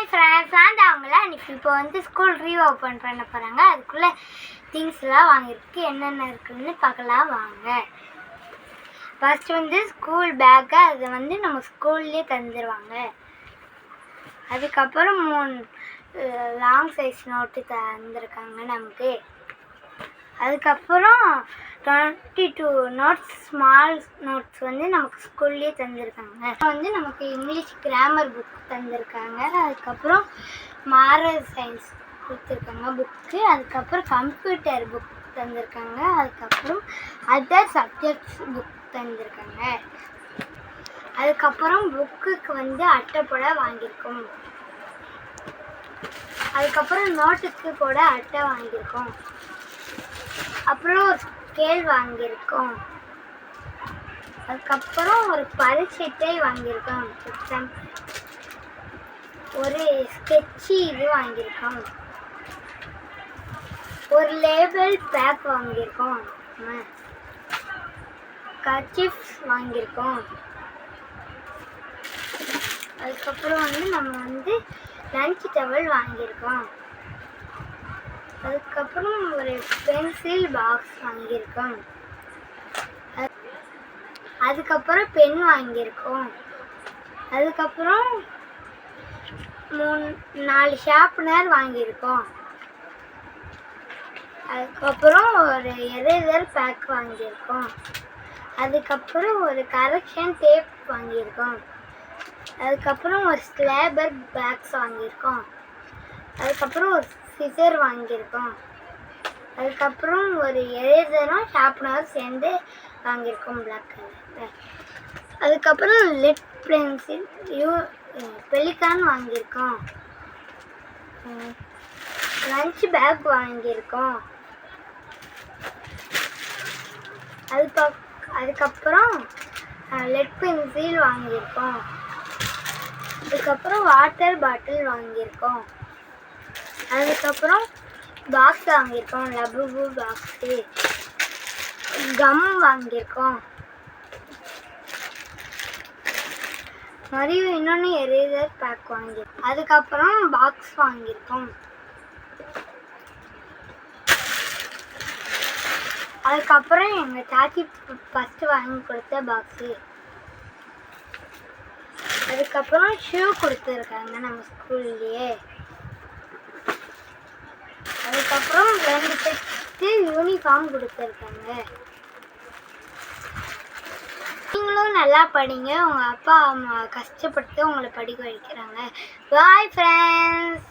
Friends, நான் அவங்கள அன்றைக்கி இப்போ வந்து ஸ்கூல் ரீஓப்பன் பண்ண போகிறாங்க. அதுக்குள்ளே திங்ஸ்லாம் வாங்கியிருக்கு. என்னென்ன இருக்குதுன்னு பார்க்கலாம் வாங்க. ஃபஸ்ட்டு வந்து ஸ்கூல் பேக்கை அதை வந்து நம்ம ஸ்கூல்லேயே தந்துடுவாங்க. அதுக்கப்புறம் 3 லாங் சைஸ் நோட்டு தந்துருக்காங்க நமக்கு. அதுக்கப்புறம் 22 நோட்ஸ் ஸ்மால் நோட்ஸ் வந்து நமக்கு ஸ்கூல்லேயே தந்துருக்காங்க. வந்து நமக்கு இங்கிலீஷ் கிராமர் புக் தந்திருக்காங்க. அதுக்கப்புறம் மாரல் சயின்ஸ் கொடுத்துருக்காங்க புக்கு. அதுக்கப்புறம் கம்ப்யூட்டர் புக் தந்திருக்காங்க. அதுக்கப்புறம் அதர் சப்ஜெக்ட்ஸ் புக் தந்திருக்காங்க. அதுக்கப்புறம் புக்குக்கு வந்து அட்டைப்பட வாங்கியிருக்கோம். அதுக்கப்புறம் நோட்டுக்கு கூட அட்டை வாங்கியிருக்கோம். அப்புறம் ஒரு ஸ்கேல் வாங்கியிருக்கோம். அதுக்கப்புறம் ஒரு பரிசீட்டை வாங்கியிருக்கோம். ஒரு ஸ்கெட்சி இது வாங்கியிருக்கோம். ஒரு லேபிள் பேக் வாங்கியிருக்கோம். கர்ச்சீஃப்ஸ் வாங்கியிருக்கோம். அதுக்கப்புறம் வந்து நம்ம வந்து லஞ்ச் டவல் வாங்கியிருக்கோம். அதுக்கப்புறம் ஒரு பென்சில் பாக்ஸ் வாங்கியிருக்கோம். அதுக்கப்புறம் பென் வாங்கியிருக்கோம். அதுக்கப்புறம் 4 ஷார்ப்னர் வாங்கியிருக்கோம். அதுக்கப்புறம் ஒரு எரேசர் பேக் வாங்கியிருக்கோம். அதுக்கப்புறம் ஒரு கரெக்ஷன் டேப் வாங்கியிருக்கோம். அதுக்கப்புறம் ஒரு ஸ்லேபர் பேக்ஸ் வாங்கியிருக்கோம். அதுக்கப்புறம் ஒரு சிசர் வாங்கியிருக்கோம். அதுக்கப்புறம் ஒரு எரேசரும் ஷார்ப்னரும் சேர்ந்து வாங்கியிருக்கோம் பிளாக் கலர். அதுக்கப்புறம் லெட் பென்சில் பெலிகான் வாங்கியிருக்கோம். லஞ்ச் பேக் வாங்கியிருக்கோம். அதுக்கப்புறம் லெட் பென்சில் வாங்கியிருக்கோம். அதுக்கப்புறம் வாட்டர் பாட்டில் வாங்கியிருக்கோம். அதுக்கப்புறம் பாக்ஸ் வாங்கியிருக்கோம். லபுபு பாக்ஸு. கம் வாங்கியிருக்கோம். மறுபடியும் இன்னொன்று எரேசர் பேக் வாங்கியிருக்கோம். அதுக்கப்புறம் பாக்ஸ் வாங்கியிருக்கோம். அதுக்கப்புறம் எங்கள் சாச்சி ஃபஸ்ட்டு வாங்கி கொடுத்த பாக்ஸு. அதுக்கப்புறம் ஷூ கொடுத்துருக்காங்க நம்ம ஸ்கூல்லையே. அதுக்கப்புறம் 2 செட்டு யூனிஃபார்ம் கொடுத்துருக்காங்க. நீங்களும் நல்லா படிங்க. உங்கள் அப்பா அம்மா கஷ்டப்பட்டு உங்களை படிக்க வைக்கிறாங்க. Bye friends.